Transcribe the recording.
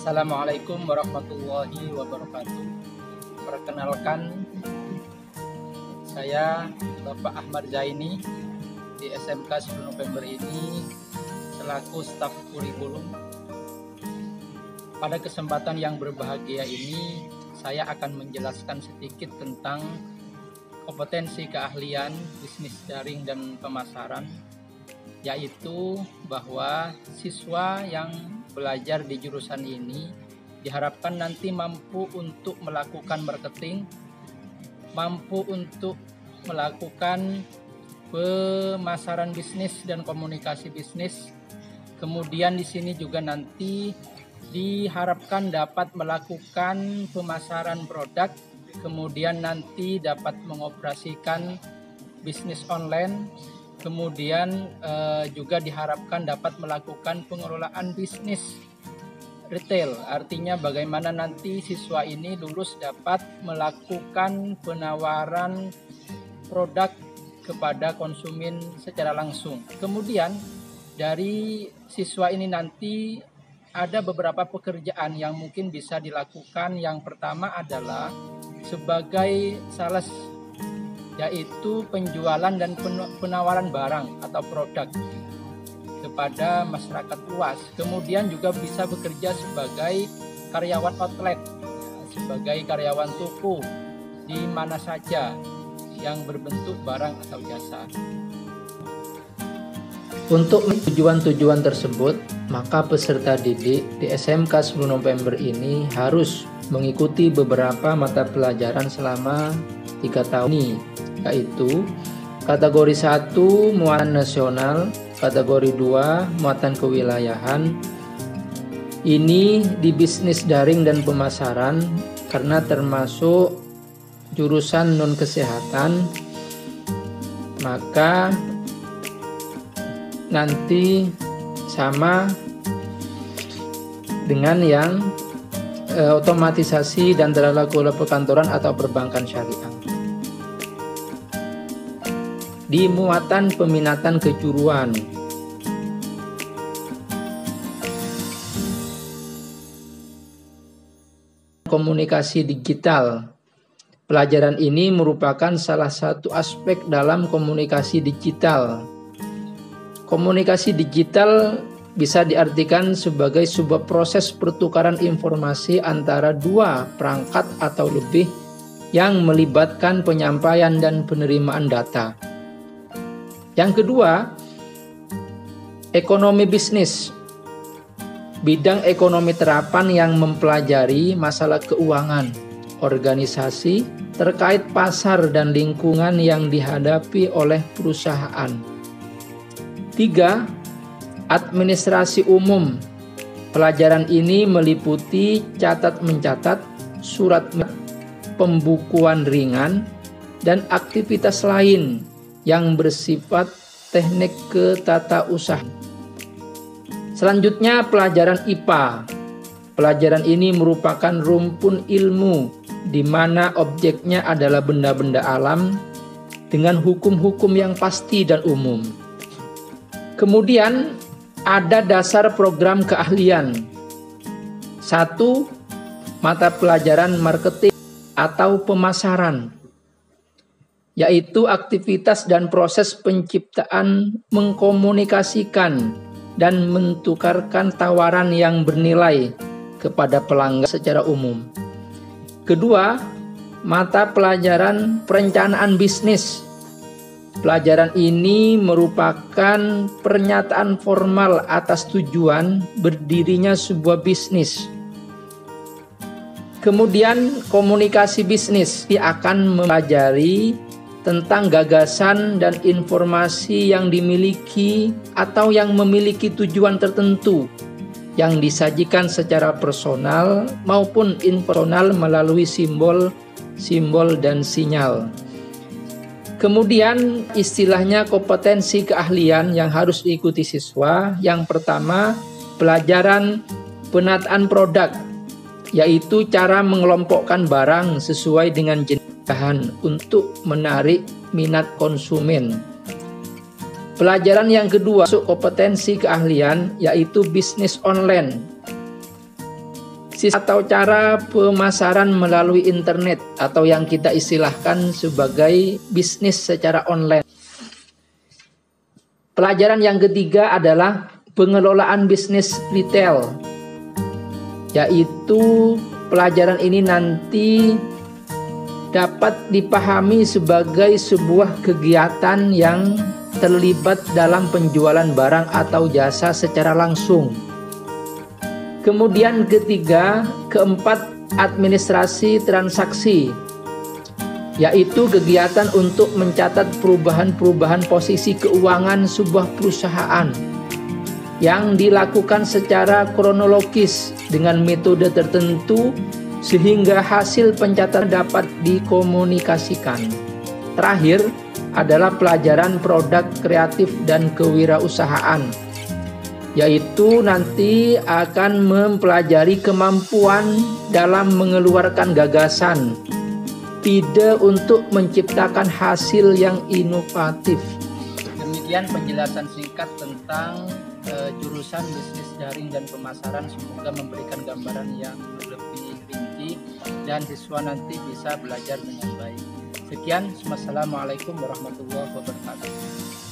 Assalamualaikum warahmatullahi wabarakatuh. Perkenalkan, saya Bapak Ahmad Zaini di SMK 10 November ini selaku staf kurikulum. Pada kesempatan yang berbahagia ini, saya akan menjelaskan sedikit tentang kompetensi keahlian bisnis daring dan pemasaran, yaitu bahwa siswa yang belajar di jurusan ini diharapkan nanti mampu untuk melakukan marketing, mampu untuk melakukan pemasaran bisnis dan komunikasi bisnis. Kemudian di sini juga nanti diharapkan dapat melakukan pemasaran produk, kemudian nanti dapat mengoperasikan bisnis online. Kemudian juga diharapkan dapat melakukan pengelolaan bisnis retail. Artinya bagaimana nanti siswa ini lulus dapat melakukan penawaran produk kepada konsumen secara langsung. Kemudian dari siswa ini nanti ada beberapa pekerjaan yang mungkin bisa dilakukan. Yang pertama adalah sebagai sales, yaitu penjualan dan penawaran barang atau produk kepada masyarakat luas. Kemudian juga bisa bekerja sebagai karyawan outlet, sebagai karyawan toko di mana saja yang berbentuk barang atau jasa. Untuk tujuan-tujuan tersebut, maka peserta didik di SMK 10 November ini harus mengikuti beberapa mata pelajaran selama 3 tahun ini, yaitu kategori 1 muatan nasional, kategori 2 muatan kewilayahan. Ini di bisnis daring dan pemasaran karena termasuk jurusan non kesehatan, maka nanti sama dengan yang otomatisasi dan tata kelola perkantoran atau perbankan syariah. Di muatan peminatan kejuruan, komunikasi digital. Pelajaran ini merupakan salah satu aspek dalam komunikasi digital. Komunikasi digital bisa diartikan sebagai sebuah proses pertukaran informasi antara dua perangkat atau lebih yang melibatkan penyampaian dan penerimaan data. Yang kedua, ekonomi bisnis. Bidang ekonomi terapan yang mempelajari masalah keuangan, organisasi, terkait pasar dan lingkungan yang dihadapi oleh perusahaan. 3. Administrasi umum. Pelajaran ini meliputi catat-mencatat, surat pembukuan ringan, dan aktivitas lain yang bersifat teknik ketatausahaan. Selanjutnya pelajaran IPA. Pelajaran ini merupakan rumpun ilmu di mana objeknya adalah benda-benda alam dengan hukum-hukum yang pasti dan umum. Kemudian ada dasar program keahlian. 1. Mata pelajaran marketing atau pemasaran, yaitu aktivitas dan proses penciptaan, mengkomunikasikan, dan mentukarkan tawaran yang bernilai kepada pelanggan secara umum. Kedua, mata pelajaran perencanaan bisnis. Pelajaran ini merupakan pernyataan formal atas tujuan berdirinya sebuah bisnis. Kemudian komunikasi bisnis, dia akan mempelajari tentang gagasan dan informasi yang dimiliki atau yang memiliki tujuan tertentu yang disajikan secara personal maupun informal melalui simbol dan sinyal. Kemudian istilahnya kompetensi keahlian yang harus diikuti siswa. Yang pertama, pelajaran penataan produk, yaitu cara mengelompokkan barang sesuai dengan jenis bahan untuk menarik minat konsumen. Pelajaran yang kedua, masuk kompetensi keahlian, yaitu bisnis online. atau cara pemasaran melalui internet atau yang kita istilahkan sebagai bisnis secara online. Pelajaran yang ketiga adalah pengelolaan bisnis retail, yaitu pelajaran ini nanti dapat dipahami sebagai sebuah kegiatan yang terlibat dalam penjualan barang atau jasa secara langsung. Kemudian keempat, administrasi transaksi, yaitu kegiatan untuk mencatat perubahan-perubahan posisi keuangan sebuah perusahaan yang dilakukan secara kronologis dengan metode tertentu sehingga hasil pencatatan dapat dikomunikasikan. Terakhir adalah pelajaran produk kreatif dan kewirausahaan, yaitu nanti akan mempelajari kemampuan dalam mengeluarkan gagasan, ide untuk menciptakan hasil yang inovatif. Demikian penjelasan singkat tentang jurusan bisnis daring dan pemasaran. Semoga memberikan gambaran yang lebih rinci dan siswa nanti bisa belajar dengan baik. Sekian, wassalamualaikum warahmatullahi wabarakatuh.